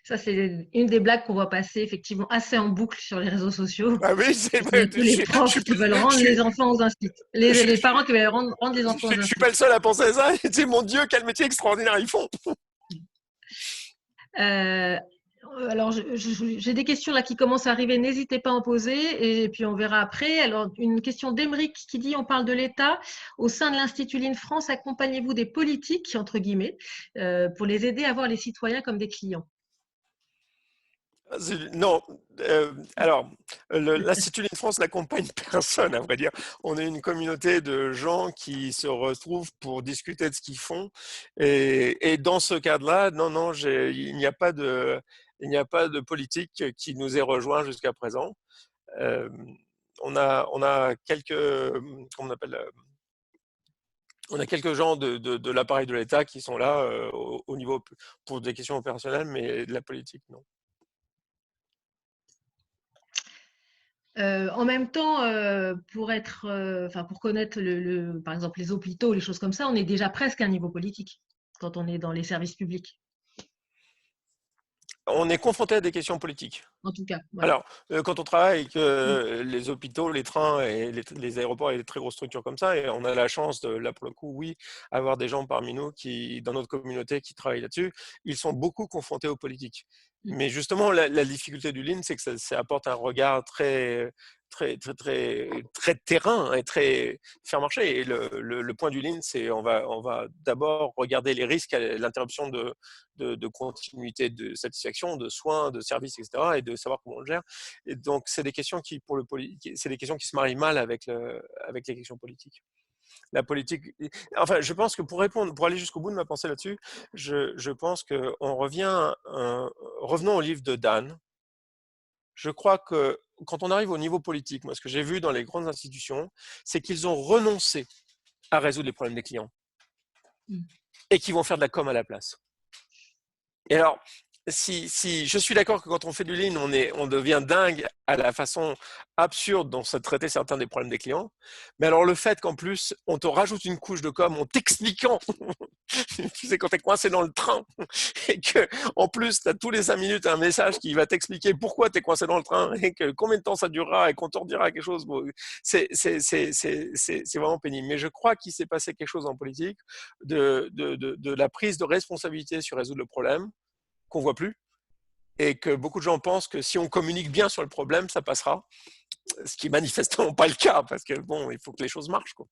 Ça, c'est une des blagues qu'on voit passer effectivement assez en boucle sur les réseaux sociaux. Ah oui, c'est C'est vrai, un peu les profs qui veulent rendre les enfants aux instituts. Les parents qui veulent rendre les enfants aux je suis instituts. pas le seul à penser à ça. C'est mon Dieu, quel métier extraordinaire ils font. Euh, alors, j'ai des questions là qui commencent à arriver. N'hésitez pas à en poser et puis on verra après. Alors, une question d'Emeric qui dit, on parle de l'État. Au sein de l'Institut Lean France, accompagnez-vous des politiques, entre guillemets, pour les aider à voir les citoyens comme des clients? Non, alors, l'Institut Ligne France n'accompagne personne, à vrai dire. On est une communauté de gens qui se retrouvent pour discuter de ce qu'ils font. Et dans ce cadre-là, non, non, il n'y a pas de politique qui nous ait rejoint jusqu'à présent. Euh, on a quelques, comment on appelle, on a quelques gens de l'appareil de l'État qui sont là au niveau pour des questions opérationnelles, mais de la politique, non. En même temps, pour connaître par exemple les hôpitaux, les choses comme ça, on est déjà presque à un niveau politique quand on est dans les services publics, On est confronté à des questions politiques. en tout cas. Voilà. Alors, quand on travaille avec Mm. les hôpitaux, les trains et les aéroports et les très grosses structures comme ça, et on a la chance de, là pour le coup, oui, avoir des gens parmi nous qui, dans notre communauté, qui travaillent là-dessus, ils sont beaucoup confrontés aux politiques. Mm. Mais justement, la difficulté du Lean, c'est que ça apporte un regard très terrain et très faire marcher. Et le point du Lean, c'est on va d'abord regarder les risques à l'interruption de continuité de satisfaction, de soins, de services, etc., et de savoir comment on le gère. Et donc, c'est des questions c'est des questions qui se marient mal avec les questions politiques. La politique, enfin, je pense que pour aller jusqu'au bout de ma pensée là-dessus, je pense que revenons au livre de Dan. Je crois que quand on arrive au niveau politique, moi, ce que j'ai vu dans les grandes institutions, c'est qu'ils ont renoncé à résoudre les problèmes des clients Mm. et qu'ils vont faire de la com à la place. Et alors, si je suis d'accord que quand on fait du lean, on devient dingue à la façon absurde dont ça traitait certains des problèmes des clients. Mais alors le fait qu'en plus, on te rajoute une couche de com en t'expliquant, tu sais, quand tu es coincé dans le train, et que en plus, tu as tous les 5 minutes un message qui va t'expliquer pourquoi tu es coincé dans le train, et que combien de temps ça durera, et qu'on te redira quelque chose, bon, c'est vraiment pénible. Mais je crois qu'il s'est passé quelque chose en politique de la prise de responsabilité sur résoudre le problème qu'on voit plus et que beaucoup de gens pensent que si on communique bien sur le problème, ça passera. Ce qui est manifestement pas le cas parce que bon, il faut que les choses marchent, quoi.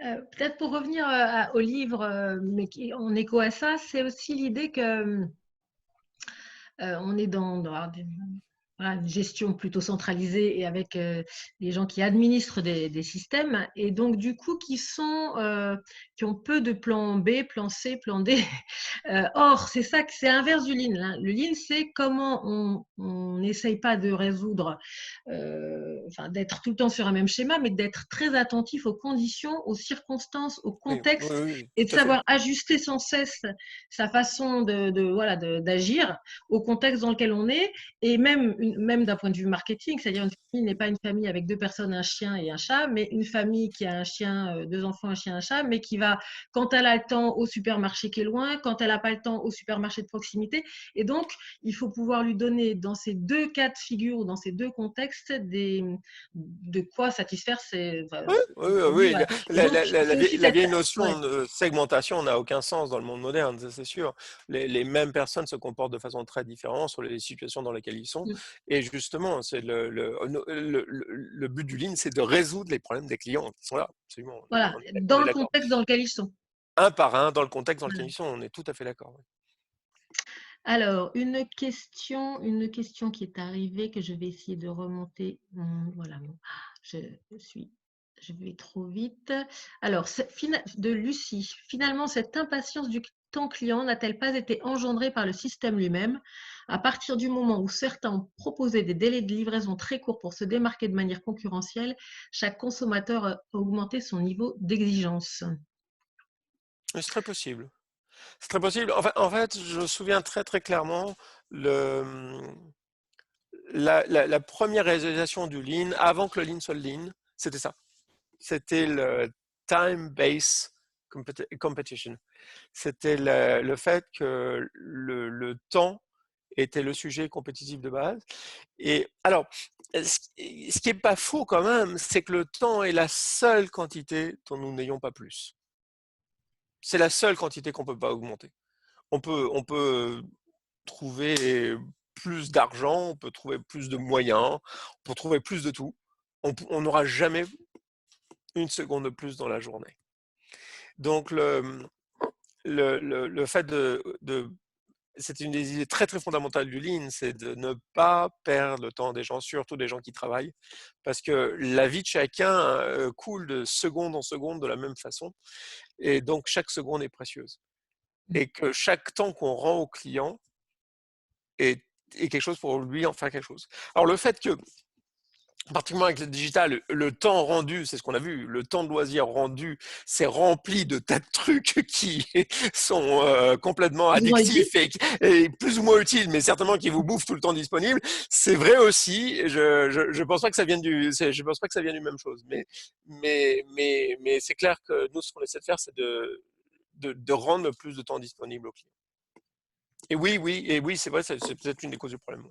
Peut-être pour revenir au livre, mais en écho à ça, c'est aussi l'idée que on est dans voilà, une gestion plutôt centralisée et avec des gens qui administrent des systèmes et donc du coup qui ont peu de plan B, plan C, plan D. Or, c'est ça que c'est l'inverse du Lean, hein. Le Lean, c'est comment on n'essaye pas de résoudre, enfin, d'être tout le temps sur un même schéma, mais d'être très attentif aux conditions, aux circonstances, au Oui, oui, contexte oui, et de tout à fait. savoir ajuster sans cesse sa façon voilà, d'agir au contexte dans lequel on est et même d'un point de vue marketing, c'est-à-dire une famille n'est pas une famille avec deux personnes, un chien et un chat, mais une famille qui a un chien, deux enfants, un chien, un chat, mais qui va, quand elle a le temps, au supermarché qui est loin, quand elle n'a pas le temps, au supermarché de proximité. Et donc, il faut pouvoir lui donner dans ces deux cas de figure, dans ces deux contextes, de quoi satisfaire ses Oui, oui, envies. oui. Voilà. Et donc, c'est aussi La cette... vieille Ouais. notion de segmentation n'a aucun sens dans le monde moderne, c'est sûr. Les mêmes personnes se comportent de façon très différente sur les situations dans lesquelles ils sont. Et justement, c'est le but du Lean, c'est de résoudre les problèmes des clients qui sont là. Absolument. Voilà, On dans est le d'accord. contexte dans lequel ils sont. Un par un, dans le contexte dans lequel Voilà. ils sont, on est tout à fait d'accord. Oui. Alors, une question qui est arrivée que je vais essayer de remonter. Voilà, non. je suis, je vais trop vite. Alors, de Lucie, finalement, cette impatience du temps client n'a-t-elle pas été engendrée par le système lui-même? À partir du moment où certains ont proposé des délais de livraison très courts pour se démarquer de manière concurrentielle, chaque consommateur a augmenté son niveau d'exigence. C'est très possible. C'est très possible. En fait, je me souviens très très clairement le, la première réalisation du Lean, avant que le Lean soit le Lean, c'était ça. C'était le time-based competition. C'était le fait que le temps était le sujet compétitif de base. Et alors, ce qui n'est pas faux quand même, c'est que le temps est la seule quantité dont nous n'ayons pas plus. C'est la seule quantité qu'on ne peut pas augmenter. On peut trouver plus d'argent, on peut trouver plus de moyens, on peut trouver plus de tout. On n'aura jamais une seconde de plus dans la journée. Donc le fait c'est une des idées très très fondamentales du Lean, c'est de ne pas perdre le temps des gens, surtout des gens qui travaillent, parce que la vie de chacun coule de seconde en seconde de la même façon, et donc chaque seconde est précieuse. Et que chaque temps qu'on rend au client est quelque chose pour lui en faire quelque chose. Alors le fait que, particulièrement avec le digital, le temps rendu, c'est ce qu'on a vu, le temps de loisir rendu, c'est rempli de tas de trucs qui sont complètement Plus ou moins utile. addictifs et plus ou moins utiles, mais certainement qui vous bouffent tout le temps disponible. C'est vrai aussi. Je pense pas que ça vienne je pense pas que ça vienne du même chose. Mais c'est clair que nous, ce qu'on essaie de faire, c'est de rendre le plus de temps disponible aux clients. Et oui, c'est vrai, c'est peut-être une des causes du problème.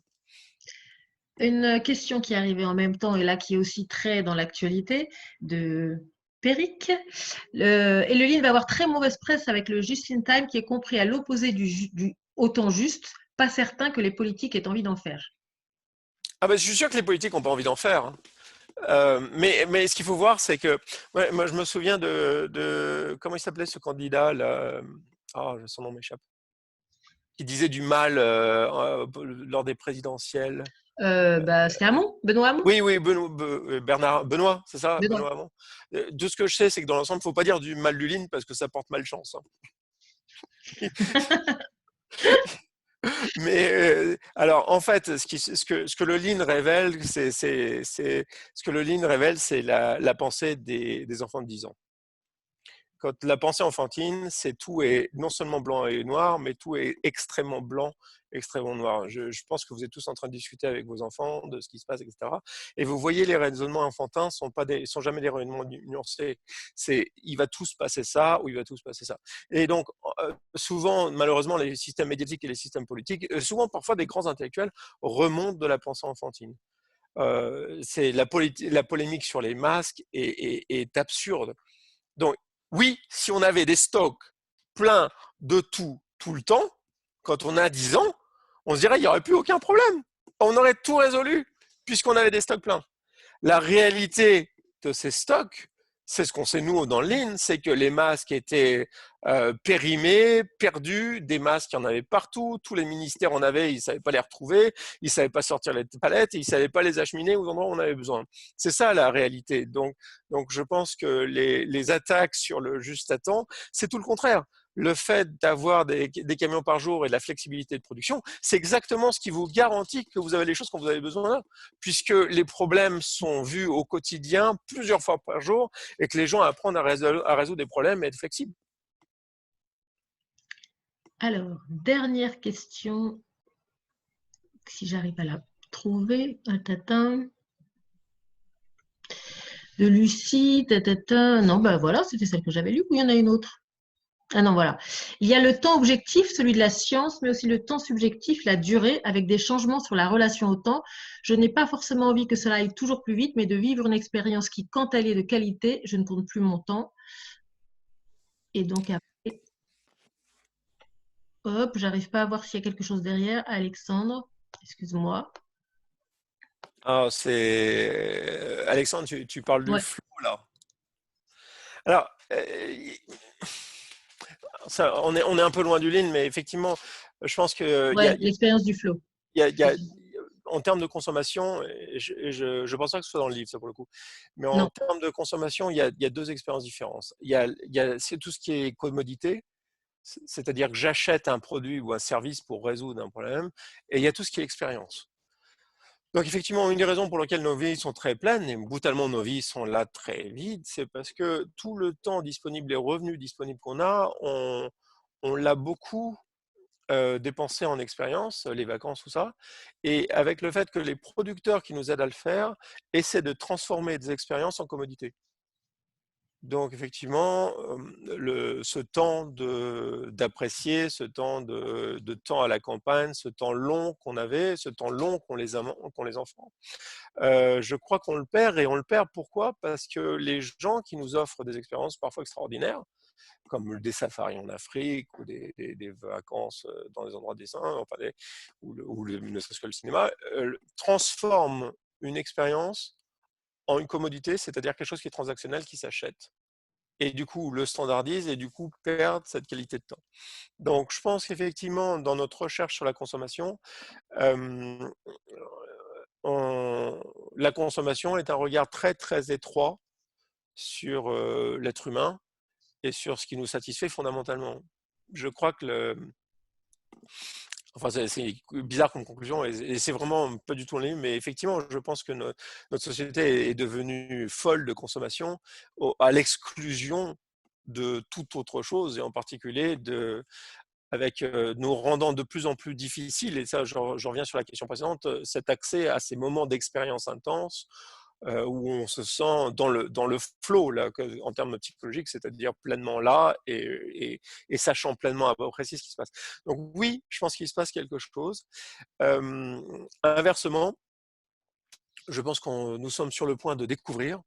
Une question qui est arrivée en même temps et là qui est aussi très dans l'actualité de Peric. Et le Lean va avoir très mauvaise presse avec le just in time qui est compris à l'opposé du autant juste, pas certain que les politiques aient envie d'en faire. Ah ben, je suis sûr que les politiques n'ont pas envie d'en faire, hein. Mais ce qu'il faut voir, c'est que ouais, moi je me souviens comment il s'appelait ce candidat là, son nom m'échappe, qui disait du mal lors des présidentielles. C'était Hamon, Benoît Hamon. Oui, oui, Benoît, c'est ça, Benoît. Benoît Hamon. De ce que je sais, c'est que dans l'ensemble, il ne faut pas dire du mal du Lean parce que ça porte malchance, hein. Mais alors, en fait, ce que le Lean révèle, ce que le Lean révèle, c'est la pensée des enfants de 10 ans. Quand la pensée enfantine, c'est tout est non seulement blanc et noir, mais tout est extrêmement blanc, extrêmement noir. Je pense que vous êtes tous en train de discuter avec vos enfants de ce qui se passe, etc. Et vous voyez, les raisonnements enfantins sont jamais des raisonnements nuancés. C'est, il va tout se passer ça ou il va tout se passer ça. Et donc, souvent, malheureusement, les systèmes médiatiques et les systèmes politiques, souvent parfois des grands intellectuels remontent de la pensée enfantine. C'est la polémique sur les masques est absurde. Donc, oui, si on avait des stocks pleins de tout le temps, quand on a 10 ans, on se dirait qu'il n'y aurait plus aucun problème. On aurait tout résolu puisqu'on avait des stocks pleins. La réalité de ces stocks, c'est ce qu'on sait nous dans le Lean, c'est que les masques étaient périmés, perdus, des masques, il y en avait partout, tous les ministères en avaient, ils ne savaient pas les retrouver, ils ne savaient pas sortir les palettes, ils ne savaient pas les acheminer aux endroits où on avait besoin. C'est ça la réalité. Donc je pense que les attaques sur le juste à temps, c'est tout le contraire. Le fait d'avoir des camions par jour et de la flexibilité de production, c'est exactement ce qui vous garantit que vous avez les choses quand vous avez besoin là, puisque les problèmes sont vus au quotidien plusieurs fois par jour et que les gens apprennent à résoudre des problèmes et être flexibles. Alors, dernière question, si j'arrive à la trouver. De Lucie, non, ben voilà, c'était celle que j'avais lue, ou il y en a une autre? Ah non, voilà. Il y a le temps objectif, celui de la science, mais aussi le temps subjectif, la durée, avec des changements sur la relation au temps. Je n'ai pas forcément envie que cela aille toujours plus vite, mais de vivre une expérience qui, quand elle est de qualité, je ne compte plus mon temps. Et donc après, hop, j'arrive pas à voir s'il y a quelque chose derrière. Alexandre, excuse-moi. Alexandre, tu parles du Ouais, flow là. Alors, on est un peu loin du lean, mais effectivement, je pense que ouais, l'expérience du flow. il y a, en termes de consommation, et je pense pas que ce soit dans le livre, ça pour le coup, mais en Non. termes de consommation, il y a deux expériences différentes. C'est tout ce qui est commodité, c'est-à-dire que j'achète un produit ou un service pour résoudre un problème, et il y a tout ce qui est expérience. Donc effectivement, une des raisons pour lesquelles nos vies sont très pleines, et brutalement nos vies sont là très vides, c'est parce que tout le temps disponible, les revenus disponibles qu'on a, on l'a beaucoup dépensé en expérience, les vacances, tout ça. Et avec le fait que les producteurs qui nous aident à le faire essaient de transformer des expériences en commodités. Donc effectivement, ce temps d'apprécier, ce temps de temps à la campagne, ce temps long qu'on avait, ce temps long qu'ont les enfants, je crois qu'on le perd. Et on le perd pourquoi? Parce que les gens qui nous offrent des expériences parfois extraordinaires, comme des safaris en Afrique ou des vacances dans des endroits décents, enfin ne serait-ce que le cinéma, transforment une expérience en une commodité, c'est-à-dire quelque chose qui est transactionnel, qui s'achète. et du coup le standardisent et du coup perdent cette qualité de temps. Donc je pense qu'effectivement dans notre recherche sur la consommation, euh, la consommation est un regard très très étroit sur l'être humain et sur ce qui nous satisfait fondamentalement. Je crois que enfin, c'est bizarre comme conclusion et c'est vraiment pas du tout lié, mais effectivement, je pense que notre société est devenue folle de consommation à l'exclusion de toute autre chose et en particulier avec nous rendant de plus en plus difficile, et ça, je reviens sur la question précédente, cet accès à ces moments d'expérience intense où on se sent dans le flow, là, en termes psychologiques, c'est-à-dire pleinement là et sachant pleinement à peu près ce qui se passe. Donc oui, je pense qu'il se passe quelque chose. Inversement, je pense que nous sommes sur le point de découvrir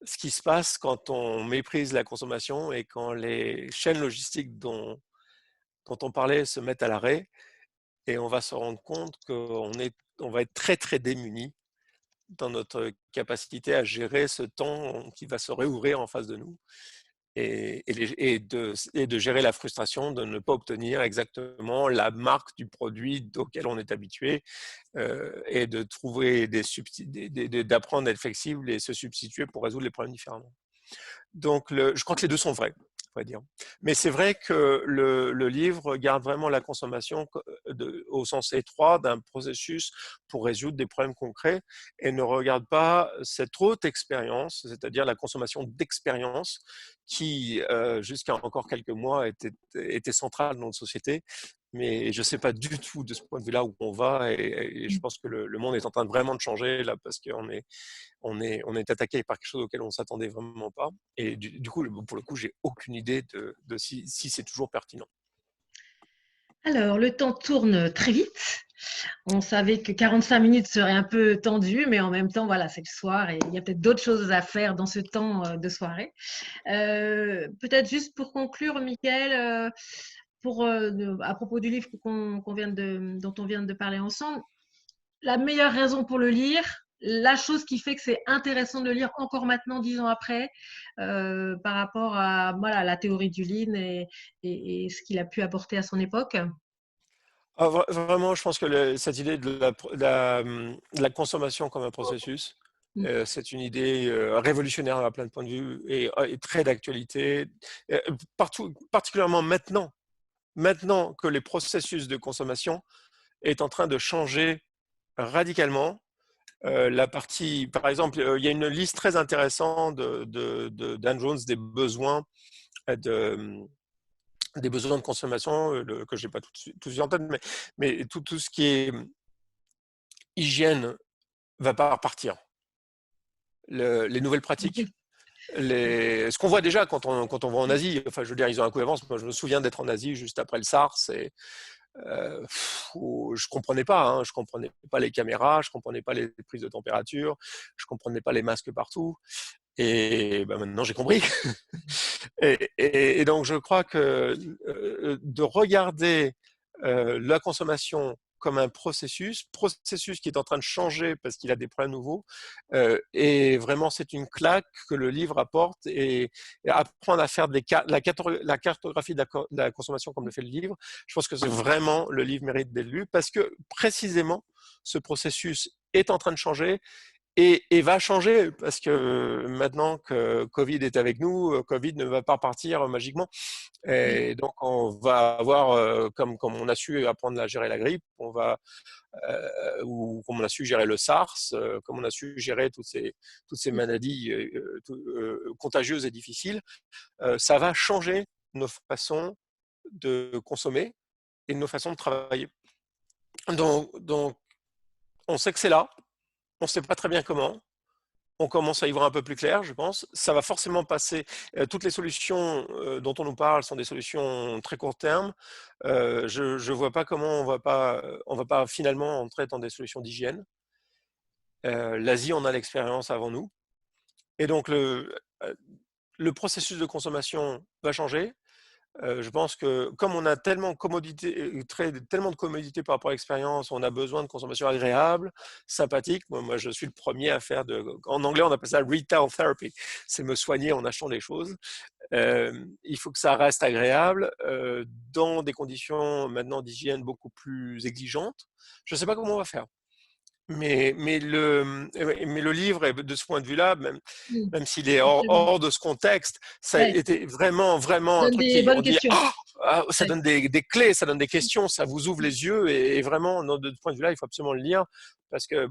ce qui se passe quand on méprise la consommation et quand les chaînes logistiques dont on parlait se mettent à l'arrêt, et on va se rendre compte on va être très très démunis dans notre capacité à gérer ce temps qui va se réouvrir en face de nous et de gérer la frustration de ne pas obtenir exactement la marque du produit auquel on est habitué et de trouver d'apprendre à être flexible et se substituer pour résoudre les problèmes différemment. Donc, je crois que les deux sont vrais, on va dire. Mais c'est vrai que le livre garde vraiment la consommation au sens étroit d'un processus pour résoudre des problèmes concrets et ne regarde pas cette haute expérience, c'est-à-dire la consommation d'expérience qui, jusqu'à encore quelques mois, était centrale dans notre société. Mais je ne sais pas du tout de ce point de vue-là où on va et je pense que le monde est en train de vraiment de changer là parce on est attaqué par quelque chose auquel on ne s'attendait vraiment pas. Et du coup, pour le coup, j'ai aucune idée de si c'est toujours pertinent. Alors, le temps tourne très vite. On savait que 45 minutes serait un peu tendu, mais en même temps, voilà, c'est le soir et il y a peut-être d'autres choses à faire dans ce temps de soirée. Peut-être juste pour conclure, Mickaël, à propos du livre dont on vient de parler ensemble, la meilleure raison pour le lire, la chose qui fait que c'est intéressant de le lire encore maintenant, 10 ans après, par rapport à voilà, la théorie du lean et ce qu'il a pu apporter à son époque. Ah, vraiment, je pense que cette idée de la consommation comme un processus, c'est une idée révolutionnaire à plein de points de vue et très d'actualité, partout, particulièrement maintenant que les processus de consommation est en train de changer radicalement. La partie, par exemple, il y a une liste très intéressante d'Anne Jones des besoins de, des besoins de consommation que je n'ai pas tout de suite en tête, mais tout ce qui est hygiène va pas repartir. Les nouvelles pratiques, ce qu'on voit déjà quand on va en Asie, enfin je veux dire, ils ont un coup d'avance. Moi je me souviens d'être en Asie juste après le SARS et je comprenais pas, hein, je comprenais pas les caméras, je comprenais pas les prises de température, je comprenais pas les masques partout. Et ben maintenant j'ai compris. Et donc je crois que de regarder la consommation comme un processus qui est en train de changer parce qu'il a des problèmes nouveaux, et vraiment c'est une claque que le livre apporte et apprendre à faire la cartographie de la consommation comme le fait le livre, je pense que c'est vraiment le livre mérite d'être lu parce que précisément ce processus est en train de changer et va changer parce que maintenant que Covid est avec nous, Covid ne va pas partir magiquement. Et donc, on va avoir, comme on a su apprendre à gérer la grippe, ou comme on a su gérer le SARS, comme on a su gérer toutes ces maladies contagieuses et difficiles, ça va changer nos façons de consommer et nos façons de travailler. Donc on sait que c'est là, on ne sait pas très bien comment. On commence à y voir un peu plus clair, je pense. Ça va forcément passer. Toutes les solutions dont on nous parle sont des solutions très court terme. Je ne vois pas comment on va pas finalement entrer dans des solutions d'hygiène. L'Asie, on a l'expérience avant nous. Et donc, le processus de consommation va changer. Je pense que comme on a tellement, tellement de commodité par rapport à l'expérience, on a besoin de consommation agréable, sympathique. Moi, je suis le premier à faire en anglais, on appelle ça retail therapy. C'est me soigner en achetant des choses. Il faut que ça reste agréable dans des conditions maintenant d'hygiène beaucoup plus exigeantes. Je ne sais pas comment on va faire. Mais le livre, de ce point de vue-là, Mm. même s'il est Absolument. hors de ce contexte, ça a Ouais. été vraiment, vraiment un Donne truc des qui, on bonnes dit, questions. ça Ouais. donne des clés, ça donne des questions, ça vous ouvre les yeux, et vraiment, de ce point de vue-là, il faut absolument le lire, parce que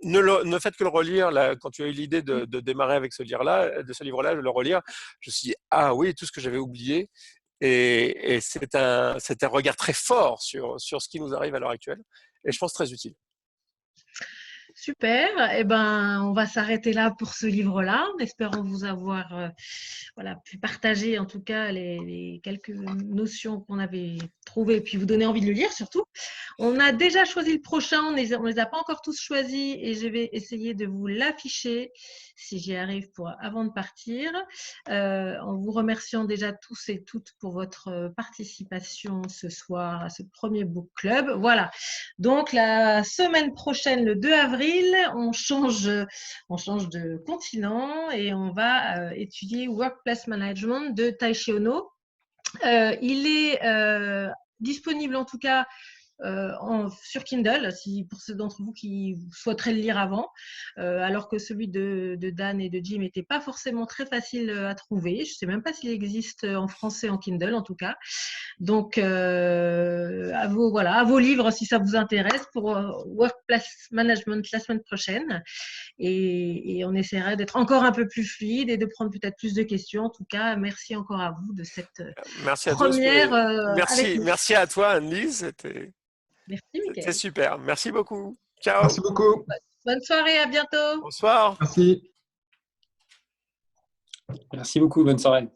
ne faites que le relire, là, quand tu as eu l'idée de démarrer avec ce livre-là, de le relire, je me suis dit, ah oui, tout ce que j'avais oublié, et c'est un regard très fort sur ce qui nous arrive à l'heure actuelle, et je pense très utile. Super. Eh ben, on va s'arrêter là pour ce livre-là, en espérant vous avoir voilà, pu partager en tout cas les quelques notions qu'on avait trouvées et puis vous donner envie de le lire surtout. On a déjà choisi le prochain, on ne les a pas encore tous choisis et je vais essayer de vous l'afficher si j'y arrive avant de partir. En vous remerciant déjà tous et toutes pour votre participation ce soir à ce premier book club. Voilà. Donc la semaine prochaine, le 2 avril, on change de continent et on va étudier Workplace Management de Taishi Ono. Il est disponible en tout cas sur Kindle, pour ceux d'entre vous qui souhaiteraient le lire avant, alors que celui de Dan et de Jim n'était pas forcément très facile à trouver. Je ne sais même pas s'il existe en français en Kindle en tout cas. Donc, à vos livres si ça vous intéresse pour Workplace Management la semaine prochaine. Et on essaiera d'être encore un peu plus fluide et de prendre peut-être plus de questions. En tout cas, merci encore à vous de cette Merci à tous, première avec nous. merci à toi, Anne-Lise, Merci, c'était Mickaël. super. Merci beaucoup. Ciao. Merci beaucoup. Bonne soirée, à bientôt. Bonsoir. Merci. Merci beaucoup, bonne soirée.